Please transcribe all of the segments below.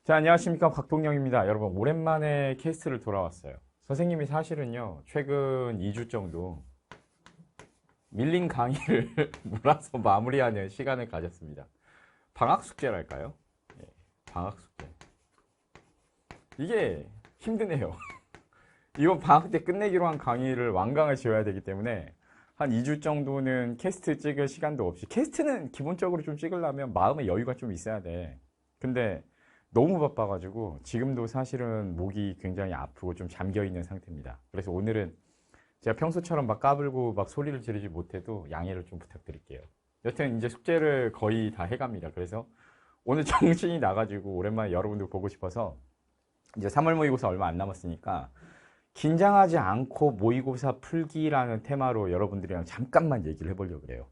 자, 안녕하십니까. 곽동영입니다. 여러분, 오랜만에 캐스트를 돌아왔어요. 선생님이 사실은요, 최근 2주 정도 밀린 강의를 몰아서 마무리하는 시간을 가졌습니다. 방학 숙제랄까요? 예, 방학 숙제. 이게 힘드네요. 이번 방학 때 끝내기로 한 강의를 완강을 지어야 되기 때문에 한 2주 정도는 캐스트 찍을 시간도 없이, 캐스트는 기본적으로 좀 찍으려면 마음의 여유가 좀 있어야 돼. 근데 너무 바빠가지고 지금도 사실은 목이 굉장히 아프고 좀 잠겨있는 상태입니다. 그래서 오늘은 제가 평소처럼 막 까불고 막 소리를 지르지 못해도 양해를 좀 부탁드릴게요. 여튼 이제 숙제를 거의 다 해갑니다. 그래서 오늘 정신이 나가지고 오랜만에 여러분들 보고 싶어서 이제 3월 모의고사 얼마 안 남았으니까 긴장하지 않고 모의고사 풀기라는 테마로 여러분들이랑 잠깐만 얘기를 해보려고 그래요.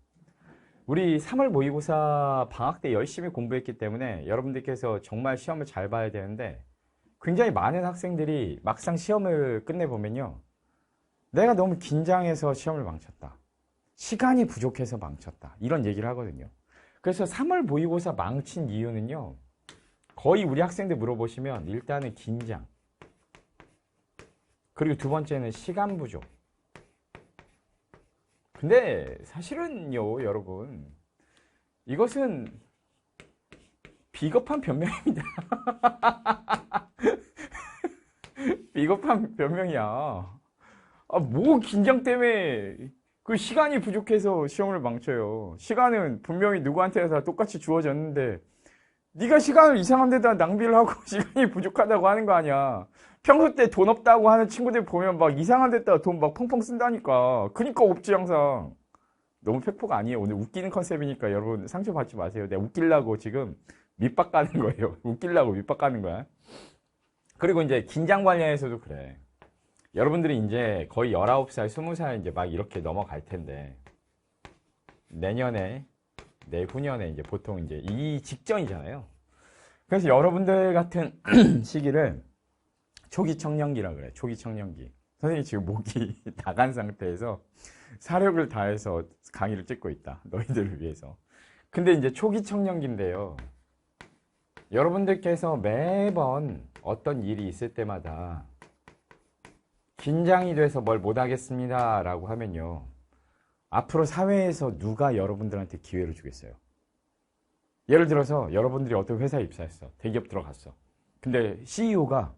우리 3월 모의고사 방학 때 열심히 공부했기 때문에 여러분들께서 정말 시험을 잘 봐야 되는데 굉장히 많은 학생들이 막상 시험을 끝내보면요. 내가 너무 긴장해서 시험을 망쳤다. 시간이 부족해서 망쳤다. 이런 얘기를 하거든요. 그래서 3월 모의고사 망친 이유는요. 거의 우리 학생들 물어보시면 일단은 긴장. 그리고 두 번째는 시간 부족. 근데 사실은요, 여러분, 이것은 비겁한 변명입니다. 비겁한 변명이야. 뭐 긴장 때문에 그 시간이 부족해서 시험을 망쳐요. 시간은 분명히 누구한테나 다 똑같이 주어졌는데 네가 시간을 이상한 데다 낭비를 하고 시간이 부족하다고 하는 거 아니야. 평소 때 돈 없다고 하는 친구들 보면 막 이상한 데다가 돈 막 펑펑 쓴다니까. 그니까 없지 항상. 너무 팩폭 아니에요. 오늘 웃기는 컨셉이니까 여러분 상처받지 마세요. 내가 웃기려고 지금 밑밥 까는 거예요. 웃기려고 밑밥 까는 거야. 그리고 이제 긴장 관련해서도 그래. 여러분들이 이제 거의 19살, 20살 이제 막 이렇게 넘어갈 텐데 내년에, 내후년에 이제 보통 이제 이 직전이잖아요. 그래서 여러분들 같은 시기를 초기 청년기라 그래. 초기 청년기. 선생님이 지금 목이 나간 상태에서 사력을 다해서 강의를 찍고 있다. 너희들을 위해서. 근데 이제 초기 청년기인데요. 여러분들께서 매번 어떤 일이 있을 때마다 긴장이 돼서 뭘 못하겠습니다 라고 하면요. 앞으로 사회에서 누가 여러분들한테 기회를 주겠어요? 예를 들어서 여러분들이 어떤 회사에 입사했어. 대기업 들어갔어. 근데 CEO가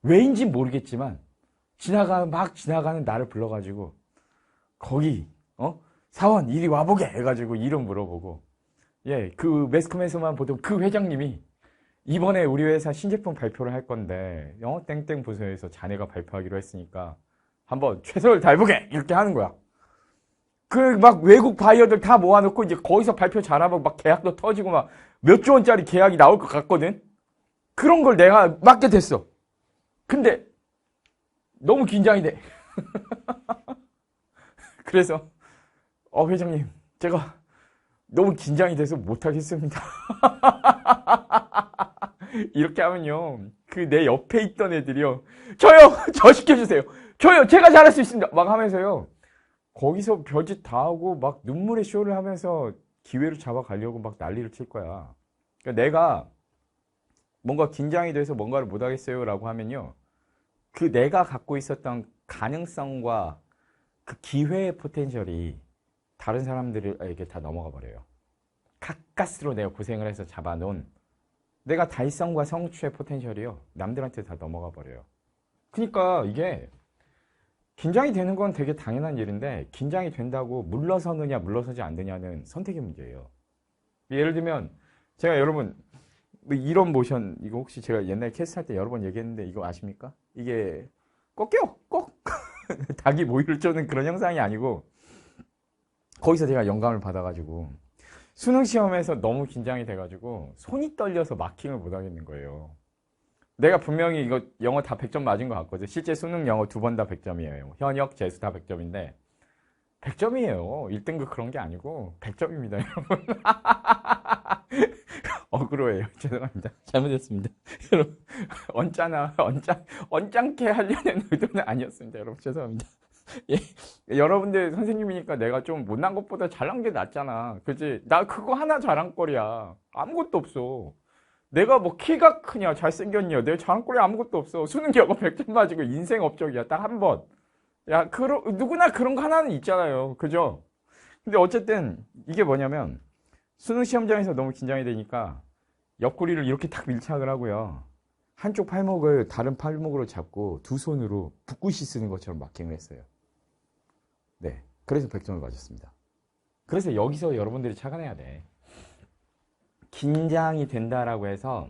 왜인지 모르겠지만 막 지나가는 나를 불러가지고 거기 사원 이리 와보게 해가지고 이름 물어보고 예, 그 매스컴에서만 보던 그 회장님이 이번에 우리 회사 신제품 발표를 할 건데 땡땡 부서에서 자네가 발표하기로 했으니까 한번 최선을 다해보게 이렇게 하는 거야. 그 막 외국 바이어들 다 모아놓고 이제 거기서 발표 잘하면 막 계약도 터지고 막 몇 조 원짜리 계약이 나올 것 같거든. 그런 걸 내가 맡게 됐어. 근데 너무 긴장이 돼. 그래서 회장님 제가 너무 긴장이 돼서 못하겠습니다. 이렇게 하면요 그 내 옆에 있던 애들이요 저요 저 시켜주세요 저요 제가 잘할 수 있습니다 막 하면서요 거기서 별짓 다 하고 막 눈물의 쇼를 하면서 기회를 잡아가려고 막 난리를 칠 거야. 그러니까 내가 뭔가 긴장이 돼서 뭔가를 못하겠어요 라고 하면요 그 내가 갖고 있었던 가능성과 그 기회의 포텐셜이 다른 사람들에게 다 넘어가 버려요. 가까스로 내가 고생을 해서 잡아놓은 내가 달성과 성취의 포텐셜이요 남들한테 다 넘어가 버려요. 그러니까 이게 긴장이 되는 건 되게 당연한 일인데 긴장이 된다고 물러서느냐 물러서지 않느냐는 선택의 문제예요. 예를 들면 제가 여러분 이런 모션 이거 혹시 제가 옛날에 캐스트 할 때 여러 번 얘기했는데 이거 아십니까? 이게 꺾여 꼭 닭이 모이를 쪼는 그런 형상이 아니고 거기서 제가 영감을 받아가지고 수능 시험에서 너무 긴장이 돼가지고 손이 떨려서 마킹을 못 하겠는 거예요. 내가 분명히 이거 영어 다 100점 맞은 것 같거든. 실제 수능 영어 2번 다 100점이에요. 현역, 재수 다 100점인데 100점이에요. 1등급 그런 게 아니고 100점입니다. 여러분. 억울해요. 죄송합니다. 잘못했습니다. 여러분 언짢게 하려는 의도는 아니었습니다. 여러분 죄송합니다. 예, 여러분들 선생님이니까 내가 좀 못난 것보다 잘난 게 낫잖아. 그치? 나 그거 하나 잘한 거야. 아무것도 없어. 내가 뭐 키가 크냐, 잘생겼냐, 내 자랑거리 아무것도 없어. 수능 결과 100점 맞이고 인생 업적이야. 딱 한 번. 야, 누구나 그런 거 하나는 있잖아요. 그죠? 근데 어쨌든 이게 뭐냐면 수능 시험장에서 너무 긴장이 되니까 옆구리를 이렇게 탁 밀착을 하고요. 한쪽 팔목을 다른 팔목으로 잡고 두 손으로 붓굿이 쓰는 것처럼 마킹을 했어요. 네. 그래서 100점을 맞았습니다. 그래서 여기서 여러분들이 착안해야 돼. 긴장이 된다라고 해서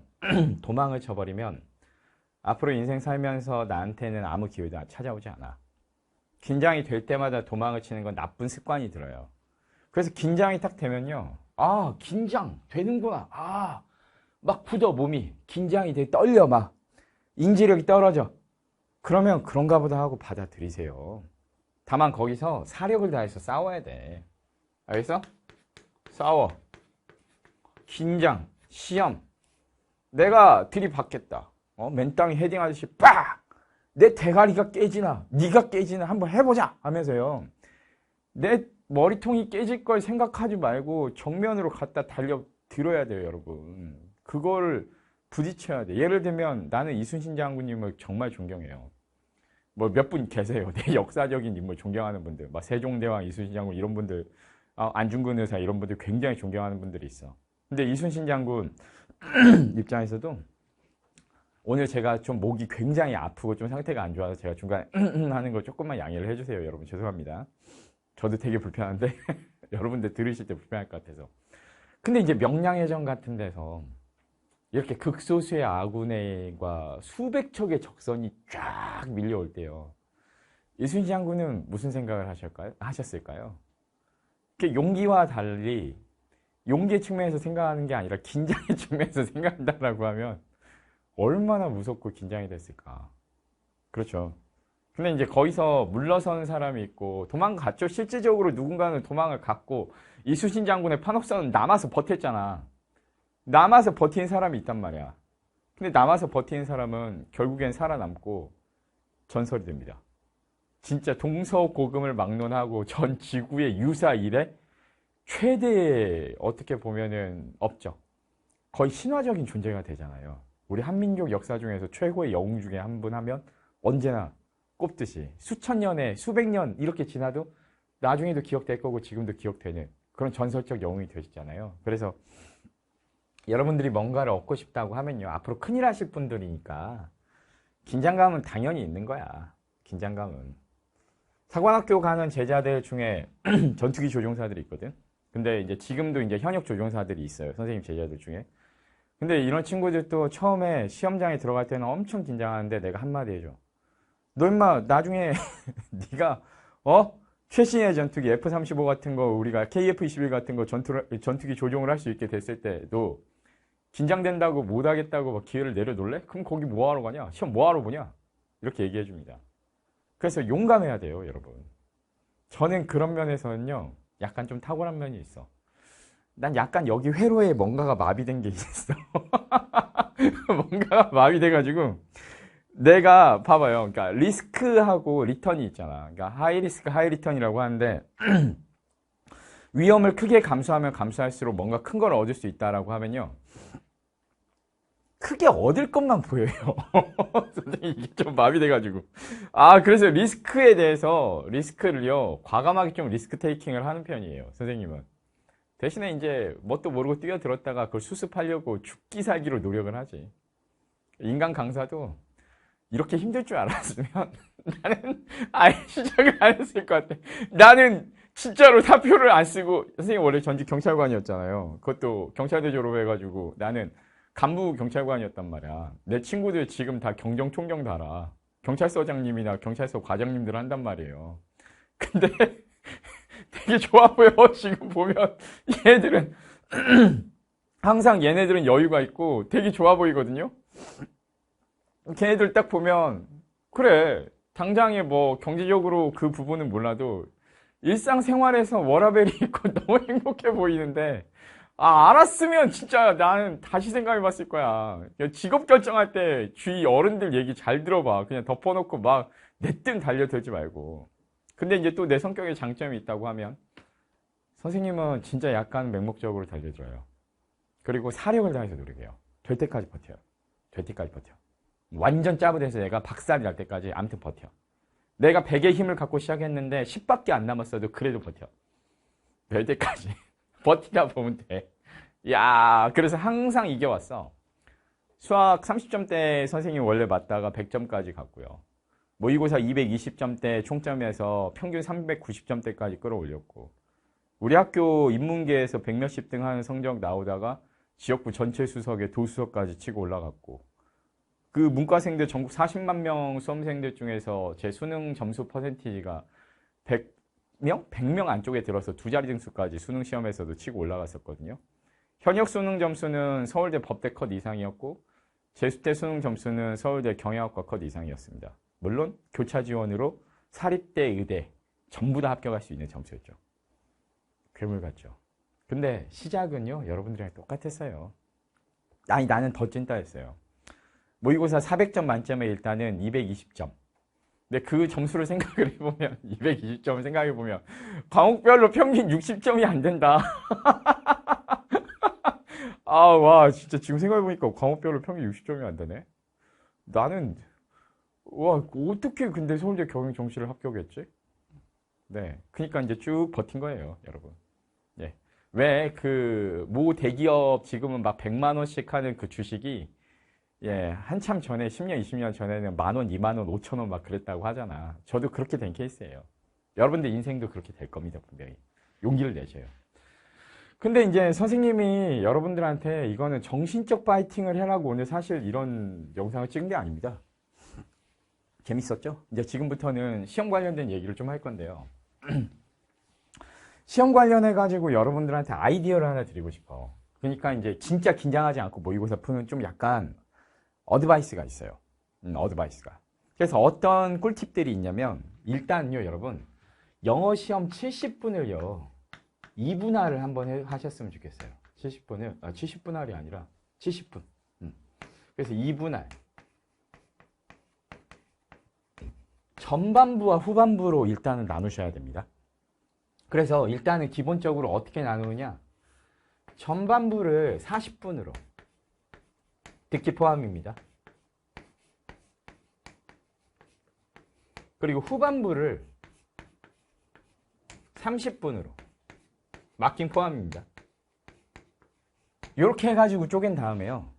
도망을 쳐버리면 앞으로 인생 살면서 나한테는 아무 기회도 찾아오지 않아. 긴장이 될 때마다 도망을 치는 건 나쁜 습관이 들어요. 그래서 긴장이 딱 되면요. 아, 긴장 되는구나. 아, 막 굳어 몸이. 긴장이 되게 떨려 막. 인지력이 떨어져. 그러면 그런가 보다 하고 받아들이세요. 다만 거기서 사력을 다해서 싸워야 돼. 알겠어? 싸워. 긴장, 시험. 내가 들이받겠다. 맨땅에 헤딩하듯이 빡! 내 대가리가 깨지나 네가 깨지나 한번 해보자 하면서요. 내 머리통이 깨질 걸 생각하지 말고 정면으로 갖다 달려 들어야 돼요, 여러분. 그걸 부딪혀야 돼. 예를 들면 나는 이순신 장군님을 정말 존경해요. 뭐 몇 분 계세요. 내 역사적인 인물 존경하는 분들. 막 세종대왕, 이순신 장군 이런 분들, 안중근 의사 이런 분들 굉장히 존경하는 분들이 있어. 근데 이순신 장군 입장에서도 오늘 제가 좀 목이 굉장히 아프고 좀 상태가 안 좋아서 제가 중간에 하는 거 조금만 양해를 해주세요. 여러분 죄송합니다. 저도 되게 불편한데 여러분들 들으실 때 불편할 것 같아서. 근데 이제 명량해전 같은 데서 이렇게 극소수의 아군과 수백 척의 적선이 쫙 밀려올 때요. 이순신 장군은 무슨 생각을 하셨을까요? 용기와 달리 용기의 측면에서 생각하는 게 아니라 긴장의 측면에서 생각한다라고 하면 얼마나 무섭고 긴장이 됐을까. 그렇죠. 근데 이제 거기서 물러선 사람이 있고 도망갔죠. 실질적으로 누군가는 도망을 갔고 이순신 장군의 판옥선은 남아서 버텼잖아. 남아서 버티는 사람이 있단 말이야. 근데 남아서 버티는 사람은 결국엔 살아남고 전설이 됩니다. 진짜 동서고금을 막론하고 전 지구의 유사 이래 최대의 어떻게 보면은 업적. 거의 신화적인 존재가 되잖아요. 우리 한민족 역사 중에서 최고의 영웅 중에 한 분 하면 언제나 꼽듯이 수천 년에 수백 년 이렇게 지나도 나중에도 기억될 거고 지금도 기억되는 그런 전설적 영웅이 되시잖아요. 그래서 여러분들이 뭔가를 얻고 싶다고 하면요. 앞으로 큰일 하실 분들이니까 긴장감은 당연히 있는 거야. 긴장감은. 사관학교 가는 제자들 중에 전투기 조종사들이 있거든. 근데 이제 지금도 이제 현역 조종사들이 있어요. 선생님 제자들 중에. 근데 이런 친구들도 처음에 시험장에 들어갈 때는 엄청 긴장하는데 내가 한마디 해줘. 너 임마 나중에 네가 최신의 전투기 F-35 같은 거 우리가 KF-21 같은 거 전투기 조종을 할 수 있게 됐을 때 너 긴장된다고 못하겠다고 막 기회를 내려놓을래? 그럼 거기 뭐하러 가냐? 시험 뭐하러 보냐? 이렇게 얘기해 줍니다. 그래서 용감해야 돼요, 여러분. 저는 그런 면에서는요. 약간 좀 탁월한 면이 있어. 난 약간 여기 회로에 뭔가가 마비된 게 있어. 뭔가가 마비돼가지고 내가 봐봐요. 그러니까 리스크하고 리턴이 있잖아. 그러니까 하이 리스크, 하이 리턴이라고 하는데 위험을 크게 감수하면 감수할수록 뭔가 큰 걸 얻을 수 있다라고 하면요. 크게 얻을 것만 보여요. 선생님 이게 좀 마비돼가지고. 그래서 리스크에 대해서 리스크를요. 과감하게 좀 리스크 테이킹을 하는 편이에요. 선생님은. 대신에 이제 뭣도 모르고 뛰어들었다가 그걸 수습하려고 죽기 살기로 노력을 하지. 인간 강사도 이렇게 힘들 줄 알았으면 나는 아예 시작을 안 했을 것 같아. 나는 진짜로 사표를 안 쓰고 선생님 원래 전직 경찰관이었잖아요. 그것도 경찰대 졸업해가지고 나는 간부 경찰관이었단 말이야. 내 친구들 지금 다 경정 총경 달아. 경찰서장님이나 경찰서 과장님들 한단 말이에요. 근데 되게 좋아 보여. 지금 보면 얘네들은 항상 얘네들은 여유가 있고 되게 좋아 보이거든요. 걔네들 딱 보면 그래 당장에 뭐 경제적으로 그 부분은 몰라도 일상생활에서 워라밸이 있고 너무 행복해 보이는데 알았으면 진짜 나는 다시 생각해 봤을 거야. 직업 결정할 때 주위 어른들 얘기 잘 들어봐. 그냥 덮어놓고 막 내뜸 달려들지 말고. 근데 이제 또 내 성격에 장점이 있다고 하면 선생님은 진짜 약간 맹목적으로 달려들어요. 그리고 사력을 다해서 노력해요. 될 때까지 버텨요. 될 때까지 버텨. 완전 짜부돼서 내가 박살이 날 때까지 아무튼 버텨. 내가 100의 힘을 갖고 시작했는데 10밖에 안 남았어도 그래도 버텨. 될 때까지 버티다 보면 돼. 야, 그래서 항상 이겨왔어. 수학 30점대 선생님 원래 맞다가 100점까지 갔고요. 모의고사 220점대 총점에서 평균 390점대까지 끌어올렸고, 우리 학교 인문계에서 100몇십 등 하는 성적 나오다가 지역부 전체 수석에 도수석까지 치고 올라갔고, 그 문과생들 전국 40만 명 수험생들 중에서 제 수능 점수 퍼센티지가 100명? 100명 안쪽에 들어서 두 자리 등수까지 수능 시험에서도 치고 올라갔었거든요. 현역 수능 점수는 서울대 법대 컷 이상이었고, 재수대 수능 점수는 서울대 경영학과 컷 이상이었습니다. 물론 교차 지원으로 사립대, 의대 전부 다 합격할 수 있는 점수였죠. 괴물 같죠. 근데 시작은요, 여러분들이랑 똑같았어요. 아니, 나는 더 찐따였어요. 모의고사 400점 만점에 일단은 220점. 근데 그 점수를 생각을 해보면, 220점을 생각해보면, 과목별로 평균 60점이 안 된다. 아, 와, 진짜 지금 생각해보니까 과목별로 평균 60점이 안 되네. 나는, 와, 어떻게 근데 서울대 경영정시를 합격했지? 네. 그러니까 이제 쭉 버틴 거예요, 여러분. 예. 왜 모 대기업 지금은 막 100만 원씩 하는 그 주식이, 예, 한참 전에 10년, 20년 전에는 10,000원, 20,000원, 5,000원 막 그랬다고 하잖아. 저도 그렇게 된 케이스예요. 여러분들 인생도 그렇게 될 겁니다, 분명히. 용기를 내셔요. 근데 이제 선생님이 여러분들한테 이거는 정신적 파이팅을 해라고 오늘 사실 이런 영상을 찍은 게 아닙니다. 재밌었죠? 이제 지금부터는 시험 관련된 얘기를 좀 할 건데요. 시험 관련해가지고 여러분들한테 아이디어를 하나 드리고 싶어. 그러니까 이제 진짜 긴장하지 않고 모의고사 푸는 좀 약간 어드바이스가 있어요. 어드바이스가. 그래서 어떤 꿀팁들이 있냐면, 일단요, 여러분, 영어 시험 70분을요, 2분할을 한번 하셨으면 좋겠어요. 70분을, 70분할이 아니라 70분. 그래서 2분할. 전반부와 후반부로 일단은 나누셔야 됩니다. 그래서 일단은 기본적으로 어떻게 나누느냐. 전반부를 40분으로. 듣기 포함입니다. 그리고 후반부를 30분으로. 마킹 포함입니다. 이렇게 해가지고 쪼갠 다음에요.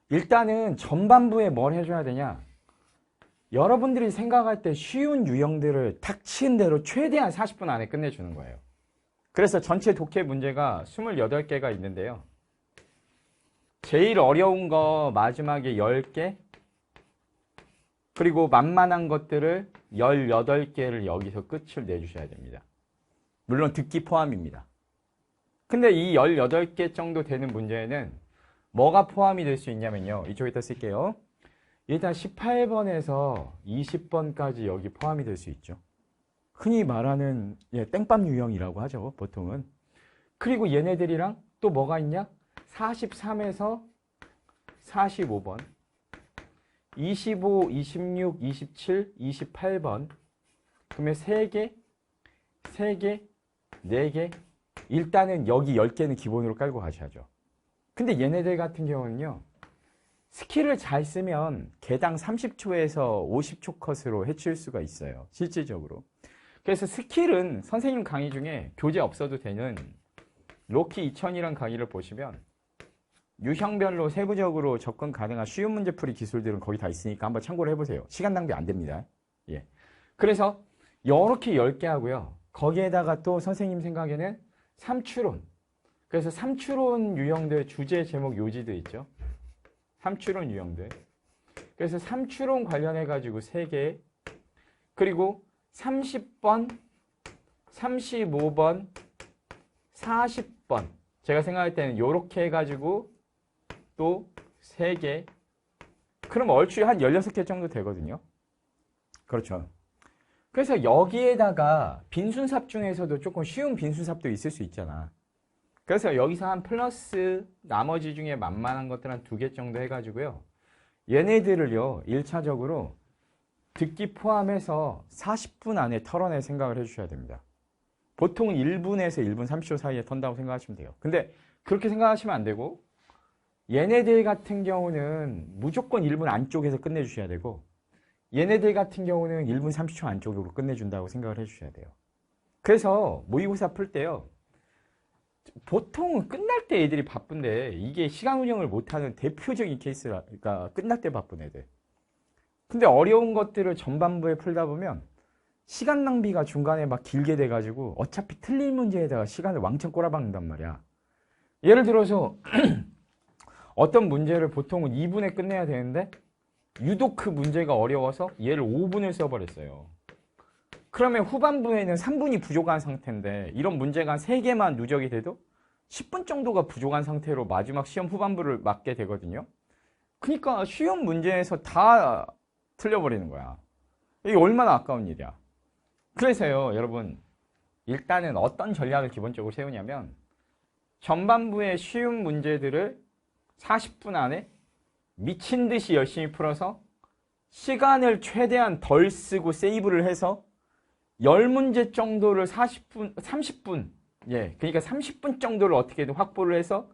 일단은 전반부에 뭘 해줘야 되냐. 여러분들이 생각할 때 쉬운 유형들을 탁 치은 대로 최대한 40분 안에 끝내주는 거예요. 그래서 전체 독해 문제가 28개가 있는데요. 제일 어려운 거 마지막에 10개, 그리고 만만한 것들을 18개를 여기서 끝을 내주셔야 됩니다. 물론 듣기 포함입니다. 근데 이 18개 정도 되는 문제에는 뭐가 포함이 될 수 있냐면요. 이쪽에다 쓸게요. 일단 18번에서 20번까지 여기 포함이 될 수 있죠. 흔히 말하는 땡밥 유형이라고 하죠, 보통은. 그리고 얘네들이랑 또 뭐가 있냐? 43에서 45번, 25, 26, 27, 28번. 그러면 3개, 4개. 일단은 여기 10개는 기본으로 깔고 가셔야죠. 근데 얘네들 같은 경우는요, 스킬을 잘 쓰면 개당 30초에서 50초 컷으로 해칠 수가 있어요, 실질적으로. 그래서 스킬은 선생님 강의 중에 교재 없어도 되는 로키 2000이란 강의를 보시면 유형별로 세부적으로 접근 가능한 쉬운 문제풀이 기술들은 거기 다 있으니까 한번 참고를 해보세요. 시간 낭비 안 됩니다. 예. 그래서 이렇게 10개 하고요. 거기에다가 또 선생님 생각에는 3추론. 그래서 3추론 유형들 주제, 제목, 요지도 있죠. 3추론 유형들. 그래서 3추론 관련해가지고 3개. 그리고 30번, 35번, 40번. 제가 생각할 때는 이렇게 해가지고 또 3개. 그럼 얼추 한 16개 정도 되거든요. 그렇죠. 그래서 여기에다가 빈순삽 중에서도 조금 쉬운 빈순삽도 있을 수 있잖아. 그래서 여기서 한 플러스 나머지 중에 만만한 것들 한 2개 정도 해가지고요. 얘네들을요, 1차적으로 듣기 포함해서 40분 안에 털어낼 생각을 해주셔야 됩니다. 보통 1분에서 1분 30초 사이에 턴다고 생각하시면 돼요. 근데 그렇게 생각하시면 안 되고, 얘네들 같은 경우는 무조건 1분 안쪽에서 끝내주셔야 되고 얘네들 같은 경우는 1분 30초 안쪽으로 끝내준다고 생각을 해주셔야 돼요. 그래서 모의고사 풀 때요. 보통은 끝날 때 애들이 바쁜데 이게 시간 운영을 못하는 대표적인 케이스라, 그러니까 끝날 때 바쁜 애들. 근데 어려운 것들을 전반부에 풀다 보면 시간 낭비가 중간에 막 길게 돼가지고 어차피 틀린 문제에다가 시간을 왕창 꼬라박는단 말이야. 예를 들어서 어떤 문제를 보통은 2분에 끝내야 되는데 유독 그 문제가 어려워서 얘를 5분을 써버렸어요. 그러면 후반부에는 3분이 부족한 상태인데 이런 문제가 한 3개만 누적이 돼도 10분 정도가 부족한 상태로 마지막 시험 후반부를 맞게 되거든요. 그러니까 쉬운 문제에서 다 틀려버리는 거야. 이게 얼마나 아까운 일이야. 그래서요, 여러분, 일단은 어떤 전략을 기본적으로 세우냐면 전반부의 쉬운 문제들을 40분 안에 미친 듯이 열심히 풀어서 시간을 최대한 덜 쓰고 세이브를 해서 10문제 정도를 30분, 예, 그러니까 30분 정도를 어떻게든 확보를 해서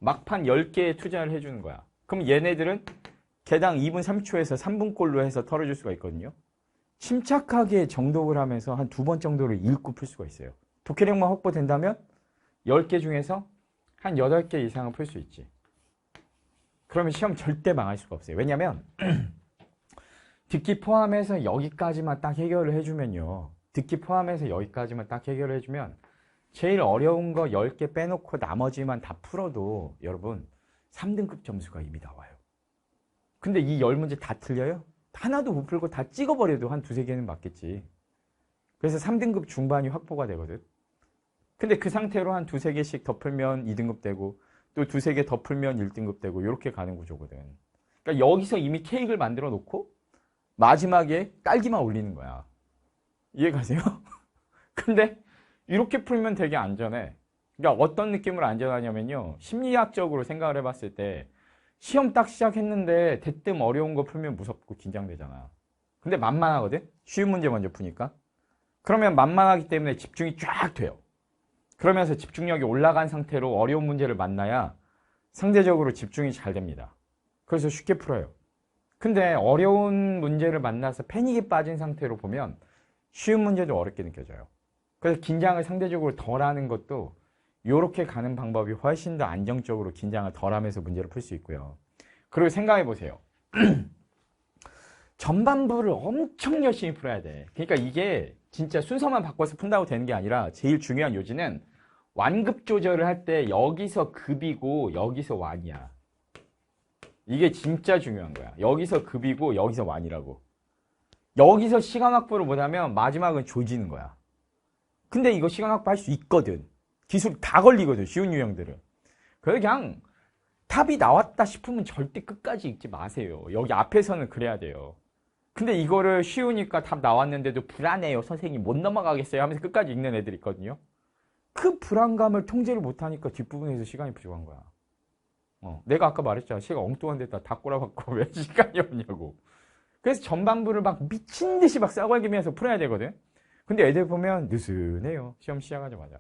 막판 10개에 투자를 해주는 거야. 그럼 얘네들은 개당 2분 30초에서 3분꼴로 해서 털어줄 수가 있거든요. 침착하게 정독을 하면서 한 2번 정도를 읽고 풀 수가 있어요. 독해력만 확보된다면 10개 중에서 한 8개 이상은 풀 수 있지. 그러면 시험 절대 망할 수가 없어요. 왜냐면 듣기 포함해서 여기까지만 딱 해결을 해주면요. 듣기 포함해서 여기까지만 딱 해결을 해주면 제일 어려운 거 10개 빼놓고 나머지만 다 풀어도 여러분 3등급 점수가 이미 나와요. 근데 이 10문제 다 틀려요? 하나도 못 풀고 다 찍어버려도 한 2-3개는 맞겠지. 그래서 3등급 중반이 확보가 되거든. 근데 그 상태로 한 2-3개씩 더 풀면 2등급 되고 또 2-3개 더 풀면 1등급 되고 이렇게 가는 구조거든. 그러니까 여기서 이미 케이크를 만들어 놓고 마지막에 딸기만 올리는 거야. 이해가세요? 근데 이렇게 풀면 되게 안전해. 그러니까 어떤 느낌으로 안전하냐면요. 심리학적으로 생각을 해봤을 때 시험 딱 시작했는데 대뜸 어려운 거 풀면 무섭고 긴장되잖아. 근데 만만하거든? 쉬운 문제 먼저 푸니까. 그러면 만만하기 때문에 집중이 쫙 돼요. 그러면서 집중력이 올라간 상태로 어려운 문제를 만나야 상대적으로 집중이 잘 됩니다. 그래서 쉽게 풀어요. 근데 어려운 문제를 만나서 패닉에 빠진 상태로 보면 쉬운 문제도 어렵게 느껴져요. 그래서 긴장을 상대적으로 덜 하는 것도 이렇게 가는 방법이 훨씬 더 안정적으로 긴장을 덜 하면서 문제를 풀 수 있고요. 그리고 생각해 보세요. 전반부를 엄청 열심히 풀어야 돼. 그러니까 이게 진짜 순서만 바꿔서 푼다고 되는 게 아니라 제일 중요한 요지는 완급 조절을 할 때 여기서 급이고 여기서 완이야. 이게 진짜 중요한 거야. 여기서 급이고 여기서 완이라고. 여기서 시간 확보를 못하면 마지막은 조지는 거야. 근데 이거 시간 확보할 수 있거든. 기술 다 걸리거든. 쉬운 유형들은. 그래서 그냥 답이 나왔다 싶으면 절대 끝까지 읽지 마세요. 여기 앞에서는 그래야 돼요. 근데 이거를 쉬우니까 답 나왔는데도 불안해요. 선생님 못 넘어가겠어요 하면서 끝까지 읽는 애들 있거든요. 그 불안감을 통제를 못하니까 뒷부분에서 시간이 부족한 거야. 내가 아까 말했잖아. 시간 엉뚱한 데다 다 꼬라박고 왜 시간이 없냐고. 그래서 전반부를 막 미친 듯이 막 싸갈기면서 풀어야 되거든. 근데 애들 보면 느슨해요. 시험 시작하자마자.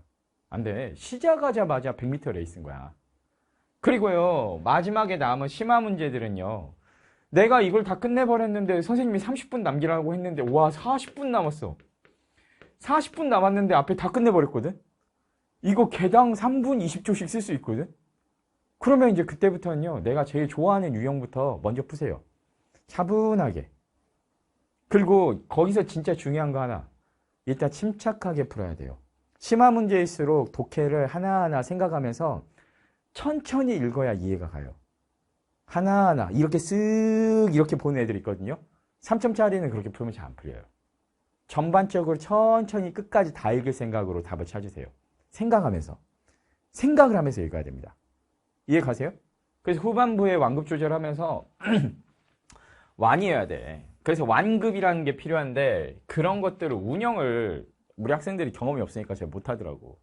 안 돼. 시작하자마자 100m 레이스인 거야. 그리고요. 마지막에 남은 심화 문제들은요. 내가 이걸 다 끝내버렸는데 선생님이 30분 남기라고 했는데 와 40분 남았어. 40분 남았는데 앞에 다 끝내버렸거든. 이거 개당 3분 20초씩 쓸 수 있거든. 그러면 이제 그때부터는요. 내가 제일 좋아하는 유형부터 먼저 푸세요. 차분하게. 그리고 거기서 진짜 중요한 거 하나. 일단 침착하게 풀어야 돼요. 심화 문제일수록 독해를 하나하나 생각하면서 천천히 읽어야 이해가 가요. 하나하나 이렇게 쓱 이렇게 보는 애들이 있거든요. 3점짜리는 그렇게 풀면 잘 안 풀려요. 전반적으로 천천히 끝까지 다 읽을 생각으로 답을 찾으세요. 생각하면서. 생각을 하면서 읽어야 됩니다. 이해 가세요? 그래서 후반부에 완급 조절하면서 완이어야 돼. 그래서 완급이라는 게 필요한데 그런 것들을 운영을 우리 학생들이 경험이 없으니까 잘 못하더라고.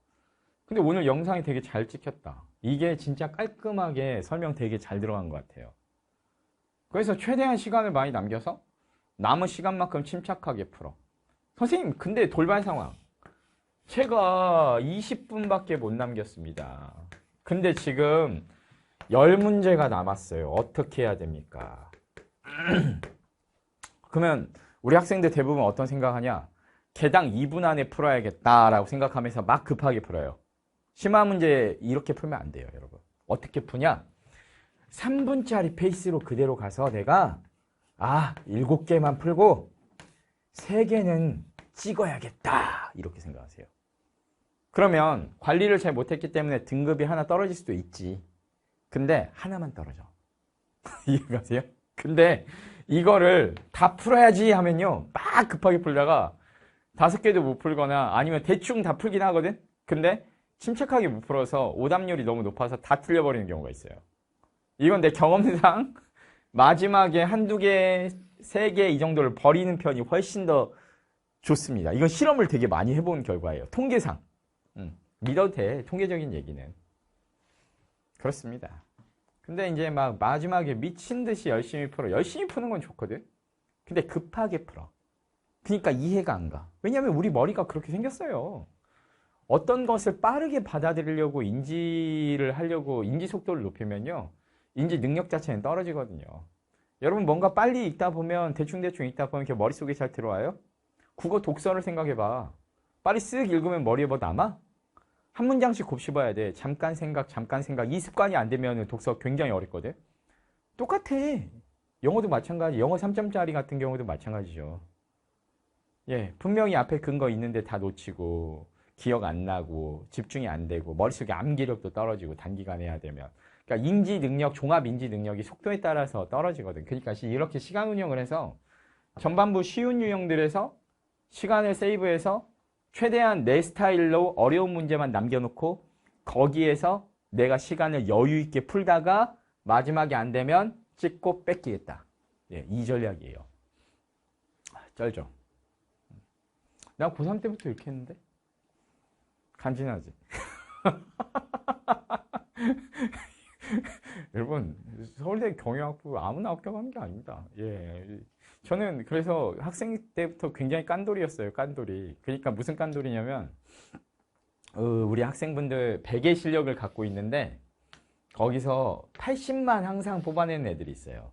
근데 오늘 영상이 되게 잘 찍혔다. 이게 진짜 깔끔하게 설명 되게 잘 들어간 것 같아요. 그래서 최대한 시간을 많이 남겨서 남은 시간만큼 침착하게 풀어. 선생님 근데 돌발 상황. 제가 20분밖에 못 남겼습니다. 근데 지금 10문제가 남았어요. 어떻게 해야 됩니까? 그러면 우리 학생들 대부분 어떤 생각하냐? 개당 2분 안에 풀어야겠다라고 생각하면서 막 급하게 풀어요. 심화 문제 이렇게 풀면 안 돼요, 여러분. 어떻게 푸냐? 3분짜리 페이스로 그대로 가서 내가 7개만 풀고 3개는 찍어야겠다 이렇게 생각하세요. 그러면 관리를 잘 못했기 때문에 등급이 하나 떨어질 수도 있지. 근데 하나만 떨어져. 이해가세요? 근데 이거를 다 풀어야지 하면요, 막 급하게 풀다가 5개도 못 풀거나 아니면 대충 다 풀긴 하거든? 근데 침착하게 못 풀어서 오답률이 너무 높아서 다 틀려버리는 경우가 있어요. 이건 내 경험상 마지막에 1-2개, 3개 이 정도를 버리는 편이 훨씬 더 좋습니다. 이건 실험을 되게 많이 해본 결과예요. 통계상. 믿어도 돼. 통계적인 얘기는. 그렇습니다. 근데 이제 막 마지막에 미친 듯이 열심히 풀어. 열심히 푸는 건 좋거든. 근데 급하게 풀어. 그러니까 이해가 안 가. 왜냐하면 우리 머리가 그렇게 생겼어요. 어떤 것을 빠르게 받아들이려고 인지를 하려고 인지 속도를 높이면요, 인지 능력 자체는 떨어지거든요. 여러분 뭔가 빨리 읽다 보면 대충대충 읽다 보면 이렇게 머릿속에 잘 들어와요? 국어 독서를 생각해봐. 빨리 쓱 읽으면 머리에 뭐 남아? 한 문장씩 곱씹어야 돼. 잠깐 생각, 잠깐 생각. 이 습관이 안 되면 독서 굉장히 어렵거든. 똑같아. 영어도 마찬가지. 영어 3점짜리 같은 경우도 마찬가지죠. 예, 분명히 앞에 근거 있는데 다 놓치고 기억 안 나고 집중이 안 되고 머릿속에 암기력도 떨어지고 단기간에 해야 되면. 그러니까 인지 능력, 종합 인지 능력이 속도에 따라서 떨어지거든. 그러니까 이렇게 시간 운영을 해서 전반부 쉬운 유형들에서 시간을 세이브해서 최대한 내 스타일로 어려운 문제만 남겨놓고 거기에서 내가 시간을 여유 있게 풀다가 마지막에 안 되면 찍고 뺏기겠다. 예, 이 전략이에요. 쩔죠. 나 고3 때부터 이렇게 했는데? 간지나지? 여러분, 서울대 경영학부 아무나 합격하는 게 아닙니다. 예. 저는 그래서 학생 때부터 굉장히 깐돌이였어요, 깐돌이. 그러니까 무슨 깐돌이냐면, 우리 학생분들 100의 실력을 갖고 있는데, 거기서 80만 항상 뽑아내는 애들이 있어요.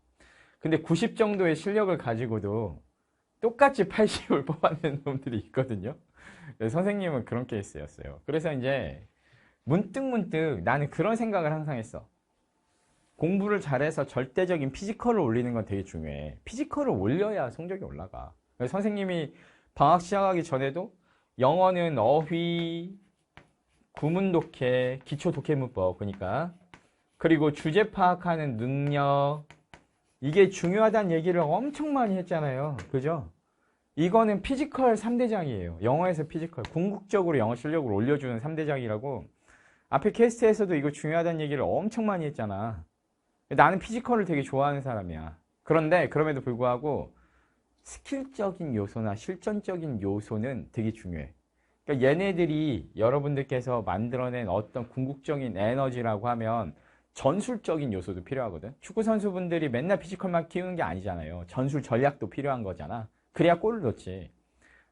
근데 90 정도의 실력을 가지고도 똑같이 80을 뽑아내는 놈들이 있거든요. 선생님은 그런 케이스였어요. 그래서 이제 문득문득 나는 그런 생각을 항상 했어. 공부를 잘해서 절대적인 피지컬을 올리는 건 되게 중요해. 피지컬을 올려야 성적이 올라가. 선생님이 방학 시작하기 전에도 영어는 어휘, 구문 독해, 기초 독해문법, 그러니까 그리고 주제 파악하는 능력, 이게 중요하다는 얘기를 엄청 많이 했잖아요. 그죠? 이거는 피지컬 3대장이에요. 영어에서 피지컬, 궁극적으로 영어 실력을 올려주는 3대장이라고 앞에 캐스트에서도 이거 중요하다는 얘기를 엄청 많이 했잖아. 나는 피지컬을 되게 좋아하는 사람이야. 그런데 그럼에도 불구하고 스킬적인 요소나 실전적인 요소는 되게 중요해. 그러니까 얘네들이 여러분들께서 만들어낸 어떤 궁극적인 에너지라고 하면 전술적인 요소도 필요하거든. 축구 선수분들이 맨날 피지컬만 키우는 게 아니잖아요. 전술 전략도 필요한 거잖아. 그래야 골을 넣지.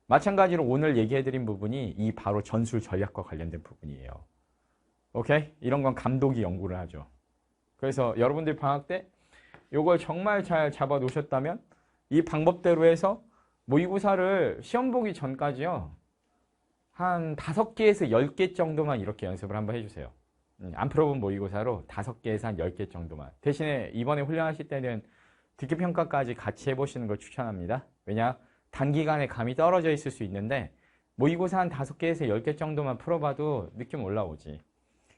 마찬가지로 오늘 얘기해드린 부분이 이 바로 전술 전략과 관련된 부분이에요. 오케이? 이런 건 감독이 연구를 하죠. 그래서 여러분들 방학 때 이걸 정말 잘 잡아 놓으셨다면 이 방법대로 해서 모의고사를 시험 보기 전까지요, 한 5개에서 10개 정도만 이렇게 연습을 한번 해주세요. 안 풀어본 모의고사로 5개에서 한 10개 정도만. 대신에 이번에 훈련하실 때는 듣기평가까지 같이 해보시는 걸 추천합니다. 왜냐? 단기간에 감이 떨어져 있을 수 있는데 모의고사 한 5개에서 10개 정도만 풀어봐도 느낌 올라오지.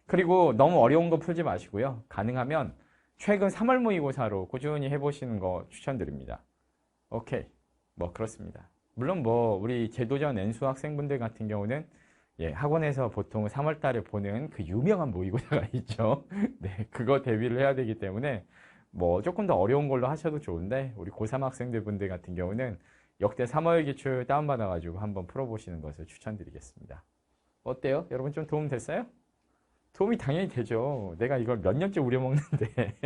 그리고 너무 어려운 거 풀지 마시고요. 가능하면 최근 3월 모의고사로 꾸준히 해보시는 거 추천드립니다. 오케이. 뭐 그렇습니다. 물론 뭐 우리 재도전 N수 학생분들 같은 경우는 예, 학원에서 보통 3월 달에 보는 그 유명한 모의고사가 있죠. 네, 그거 대비를 해야 되기 때문에 뭐 조금 더 어려운 걸로 하셔도 좋은데 우리 고3 학생들 분들 같은 경우는 역대 3월 기출 다운받아가지고 한번 풀어보시는 것을 추천드리겠습니다. 어때요? 여러분 좀 도움 됐어요? 도움이 당연히 되죠. 내가 이걸 몇 년째 우려먹는데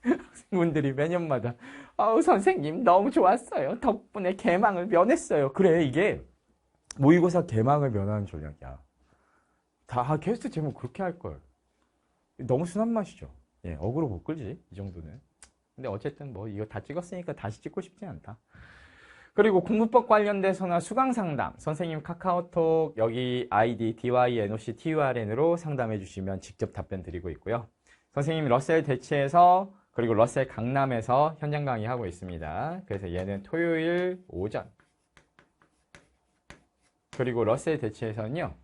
학생분들이 매년마다 아우 선생님 너무 좋았어요. 덕분에 개망을 면했어요. 그래, 이게 모의고사 개망을 면하는 전략이야. 다 게스트 제목 그렇게 할걸. 너무 순한 맛이죠. 예, 어그로 못 끌지, 이 정도는. 근데 어쨌든 뭐 이거 다 찍었으니까 다시 찍고 싶지 않다. 그리고 공부법 관련돼서나 수강 상담, 선생님 카카오톡 여기 아이디 dynocturn으로 상담해 주시면 직접 답변 드리고 있고요. 선생님 러셀 대치에서 그리고 러셀 강남에서 현장 강의하고 있습니다. 그래서 얘는 토요일 오전, 그리고 러셀 대치에서는요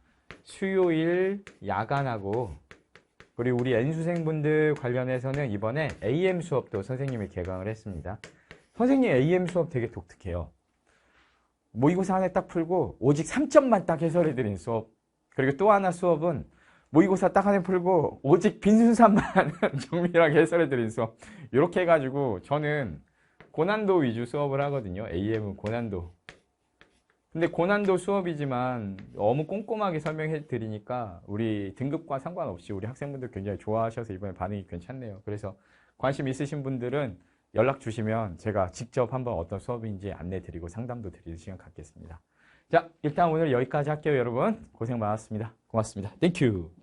수요일 야간하고, 그리고 우리 N수생분들 관련해서는 이번에 AM 수업도 선생님이 개강을 했습니다. 선생님 AM 수업 되게 독특해요. 모의고사 하나 딱 풀고 오직 3점만 딱 해설해드린 수업. 그리고 또 하나 수업은 모의고사 딱 하나 풀고 오직 빈순산만 정밀하게 해설해드린 수업. 이렇게 해가지고 저는 고난도 위주 수업을 하거든요. AM은 고난도. 근데 고난도 수업이지만 너무 꼼꼼하게 설명해 드리니까 우리 등급과 상관없이 우리 학생분들 굉장히 좋아하셔서 이번에 반응이 괜찮네요. 그래서 관심 있으신 분들은 연락 주시면 제가 직접 한번 어떤 수업인지 안내 드리고 상담도 드리는 시간 갖겠습니다. 자, 일단 오늘 여기까지 할게요, 여러분. 고생 많았습니다. 고맙습니다. 땡큐.